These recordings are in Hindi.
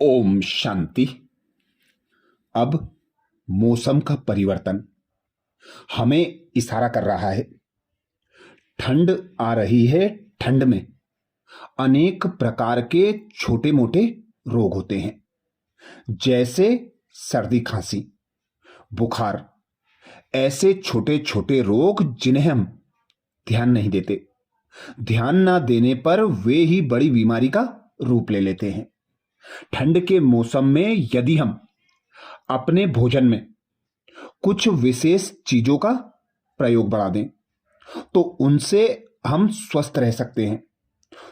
ओम शांति। अब मौसम का परिवर्तन हमें इशारा कर रहा है। ठंड आ रही है। ठंड में अनेक प्रकार के छोटे मोटे रोग होते हैं, जैसे सर्दी, खांसी, बुखार। ऐसे छोटे छोटे रोग जिन्हें हम ध्यान नहीं देते। ध्यान ना देने पर वे ही बड़ी बीमारी का रूप ले लेते हैं। ठंड के मौसम में यदि हम अपने भोजन में कुछ विशेष चीजों का प्रयोग बढ़ा दें तो उनसे हम स्वस्थ रह सकते हैं,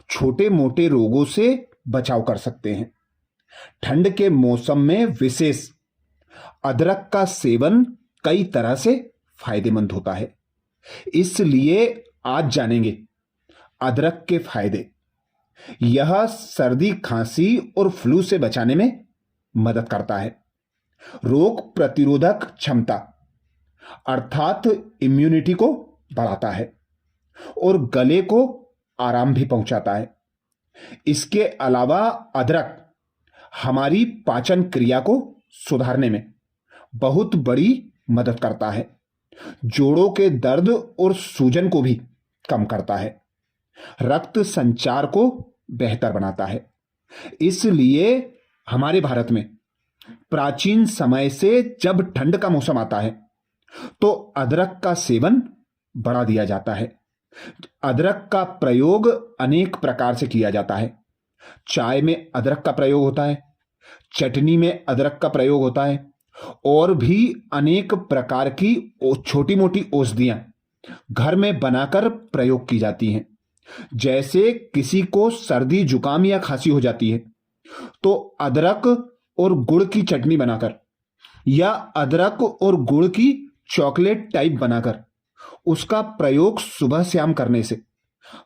छोटे मोटे रोगों से बचाव कर सकते हैं। ठंड के मौसम में विशेष अदरक का सेवन कई तरह से फायदेमंद होता है, इसलिए आज जानेंगे अदरक के फायदे। यह सर्दी, खांसी और फ्लू से बचाने में मदद करता है। रोग प्रतिरोधक क्षमता अर्थात इम्यूनिटी को बढ़ाता है और गले को आराम भी पहुंचाता है। इसके अलावा अदरक हमारी पाचन क्रिया को सुधारने में बहुत बड़ी मदद करता है। जोड़ों के दर्द और सूजन को भी कम करता है। रक्त संचार को बेहतर बनाता है। इसलिए हमारे भारत में प्राचीन समय से जब ठंड का मौसम आता है तो अदरक का सेवन बढ़ा दिया जाता है। अदरक का प्रयोग अनेक प्रकार से किया जाता है। चाय में अदरक का प्रयोग होता है, चटनी में अदरक का प्रयोग होता है और भी अनेक प्रकार की छोटी मोटी औषधियां घर में बनाकर प्रयोग की जाती हैं। जैसे किसी को सर्दी, जुकाम या खांसी हो जाती है तो अदरक और गुड़ की चटनी बनाकर या अदरक और गुड़ की चॉकलेट टाइप बनाकर उसका प्रयोग सुबह शाम करने से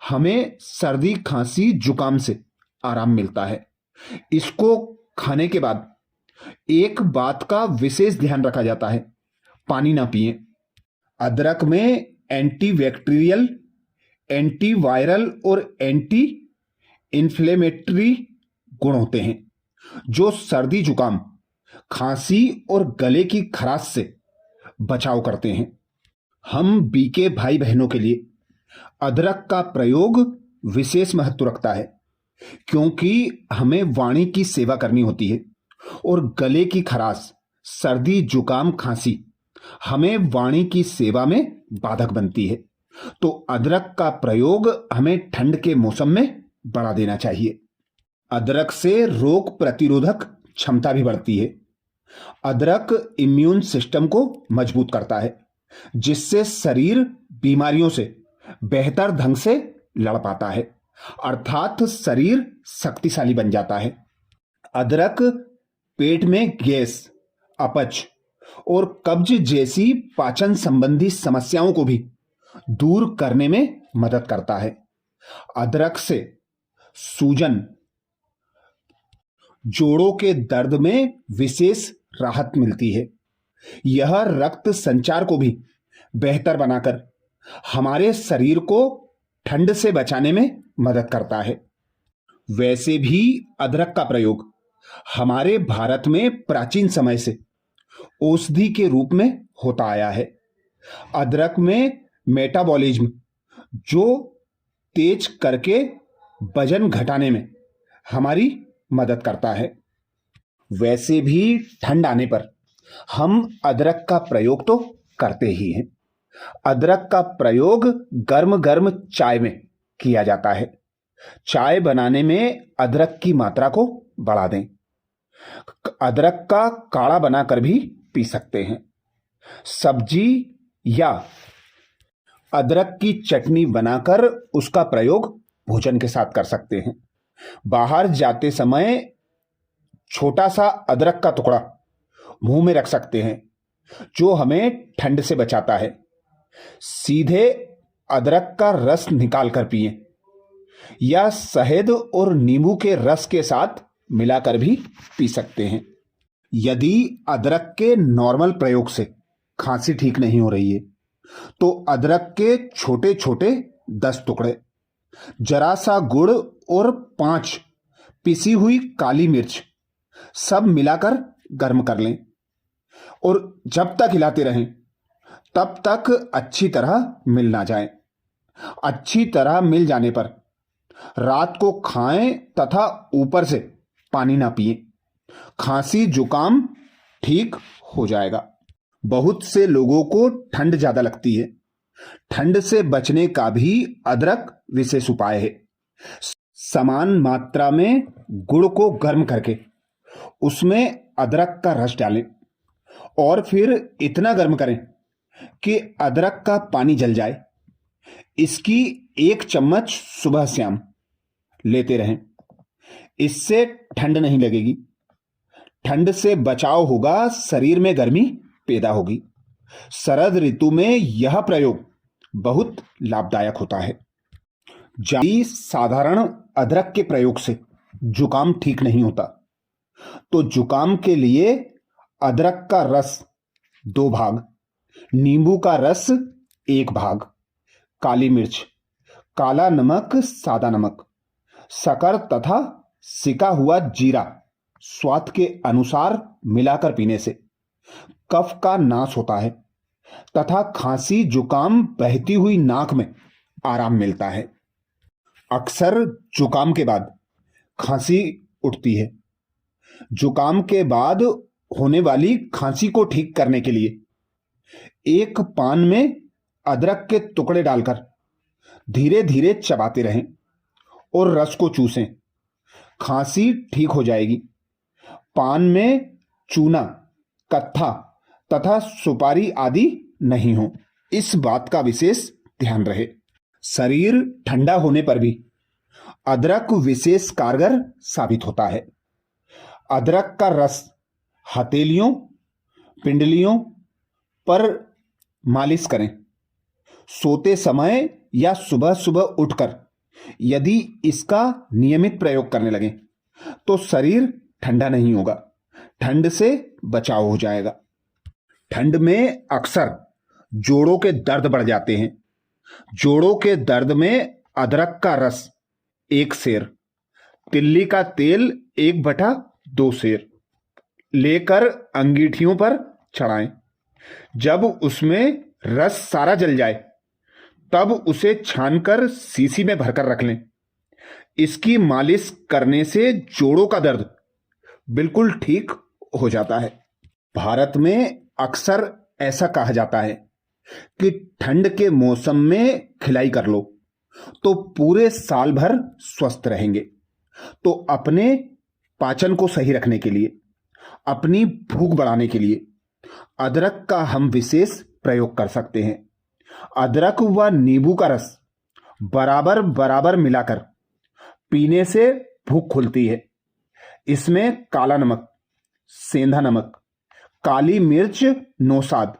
हमें सर्दी, खांसी, जुकाम से आराम मिलता है। इसको खाने के बाद एक बात का विशेष ध्यान रखा जाता है, पानी ना पिएं। अदरक में एंटीबैक्टीरियल, एंटीवायरल और एंटी इन्फ्लेमेटरी गुण होते हैं जो सर्दी, जुकाम, खांसी और गले की खराश से बचाव करते हैं। हम बीके भाई बहनों के लिए अदरक का प्रयोग विशेष महत्व रखता है, क्योंकि हमें वाणी की सेवा करनी होती है और गले की खराश, सर्दी, जुकाम, खांसी हमें वाणी की सेवा में बाधक बनती है। तो अदरक का प्रयोग हमें ठंड के मौसम में बढ़ा देना चाहिए। अदरक से रोग प्रतिरोधक क्षमता भी बढ़ती है। अदरक इम्यून सिस्टम को मजबूत करता है, जिससे शरीर बीमारियों से बेहतर ढंग से लड़ पाता है, अर्थात शरीर शक्तिशाली बन जाता है। अदरक पेट में गैस, अपच और कब्ज जैसी पाचन संबंधी समस्याओं को भी दूर करने में मदद करता है। अदरक से सूजन, जोड़ों के दर्द में विशेष राहत मिलती है। यह रक्त संचार को भी बेहतर बनाकर हमारे शरीर को ठंड से बचाने में मदद करता है। वैसे भी अदरक का प्रयोग हमारे भारत में प्राचीन समय से औषधि के रूप में होता आया है। अदरक में मेटाबॉलिज्म जो तेज करके वजन घटाने में हमारी मदद करता है। वैसे भी ठंड आने पर हम अदरक का प्रयोग तो करते ही हैं। अदरक का प्रयोग गर्म गर्म चाय में किया जाता है। चाय बनाने में अदरक की मात्रा को बढ़ा दें। अदरक का काढ़ा बनाकर भी पी सकते हैं। सब्जी या अदरक की चटनी बनाकर उसका प्रयोग भोजन के साथ कर सकते हैं। बाहर जाते समय छोटा सा अदरक का टुकड़ा मुंह में रख सकते हैं, जो हमें ठंड से बचाता है। सीधे अदरक का रस निकाल कर पिएं या शहद और नींबू के रस के साथ मिलाकर भी पी सकते हैं। यदि अदरक के नॉर्मल प्रयोग से खांसी ठीक नहीं हो रही है तो अदरक के छोटे छोटे 10 टुकड़े, जरा सा गुड़ और 5 पिसी हुई काली मिर्च सब मिलाकर गर्म कर लें और जब तक हिलाते रहें तब तक अच्छी तरह मिल ना जाए। अच्छी तरह मिल जाने पर रात को खाएं तथा ऊपर से पानी ना पिएं। खांसी जुकाम ठीक हो जाएगा। बहुत से लोगों को ठंड ज्यादा लगती है। ठंड से बचने का भी अदरक विशेष उपाय है। समान मात्रा में गुड़ को गर्म करके उसमें अदरक का रस डालें और फिर इतना गर्म करें कि अदरक का पानी जल जाए। इसकी 1 चम्मच सुबह शाम लेते रहें। इससे ठंड नहीं लगेगी। ठंड से बचाव होगा, शरीर में गर्मी पैदा होगी। शरद ऋतु में यह प्रयोग बहुत लाभदायक होता है। साधारण अदरक के प्रयोग से जुकाम ठीक नहीं होता, तो जुकाम के लिए अदरक का रस 2 भाग, नींबू का रस 1 भाग, काली मिर्च, काला नमक, सादा नमक, शक्कर तथा सिका हुआ जीरा स्वाद के अनुसार मिलाकर पीने से कफ का नाश होता है तथा खांसी जुकाम बहती हुई नाक में आराम मिलता है। अक्सर जुकाम के बाद खांसी उठती है। जुकाम के बाद होने वाली खांसी को ठीक करने के लिए एक पान में अदरक के टुकड़े डालकर धीरे धीरे चबाते रहें और रस को चूसें। खांसी ठीक हो जाएगी। पान में चूना, कत्था तथा सुपारी आदि नहीं हो, इस बात का विशेष ध्यान रहे। शरीर ठंडा होने पर भी अदरक विशेष कारगर साबित होता है। अदरक का रस हथेलियों, पिंडलियों पर मालिश करें। सोते समय या सुबह सुबह उठकर यदि इसका नियमित प्रयोग करने लगें तो शरीर ठंडा नहीं होगा, ठंड से बचाव हो जाएगा। ठंड में अक्सर जोड़ों के दर्द बढ़ जाते हैं। जोड़ों के दर्द में अदरक का रस 1 सेर, तिल्ली का तेल 1/2 सेर लेकर अंगीठियों पर चढ़ाएं। जब उसमें रस सारा जल जाए तब उसे छानकर शीशी में भरकर रख लें। इसकी मालिश करने से जोड़ों का दर्द बिल्कुल ठीक हो जाता है। भारत में अक्सर ऐसा कहा जाता है कि ठंड के मौसम में खिलाई कर लो तो पूरे साल भर स्वस्थ रहेंगे। तो अपने पाचन को सही रखने के लिए, अपनी भूख बढ़ाने के लिए अदरक का हम विशेष प्रयोग कर सकते हैं। अदरक व नींबू का रस बराबर बराबर मिलाकर पीने से भूख खुलती है। इसमें काला नमक, सेंधा नमक, काली मिर्च नौसाद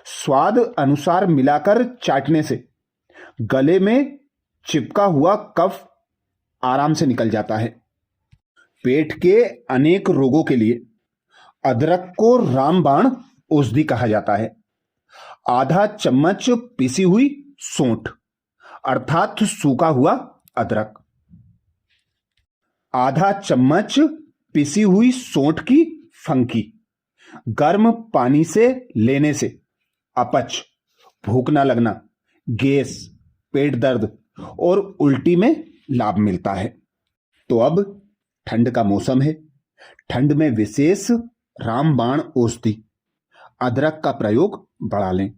स्वाद अनुसार मिलाकर चाटने से गले में चिपका हुआ कफ आराम से निकल जाता है। पेट के अनेक रोगों के लिए अदरक को रामबाण औषधि कहा जाता है। आधा चम्मच पिसी हुई सौंठ अर्थात सूखा हुआ अदरक, आधा चम्मच पिसी हुई सौंठ की फंकी गर्म पानी से लेने से अपच, भूख न लगना, गैस, पेट दर्द और उल्टी में लाभ मिलता है। तो अब ठंड का मौसम है। ठंड में विशेष रामबाण औषधि अदरक का प्रयोग बढ़ा लें।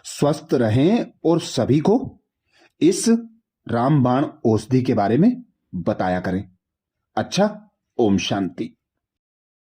स्वस्थ रहें और सभी को इस रामबाण औषधि के बारे में बताया करें। अच्छा, ओम शांति।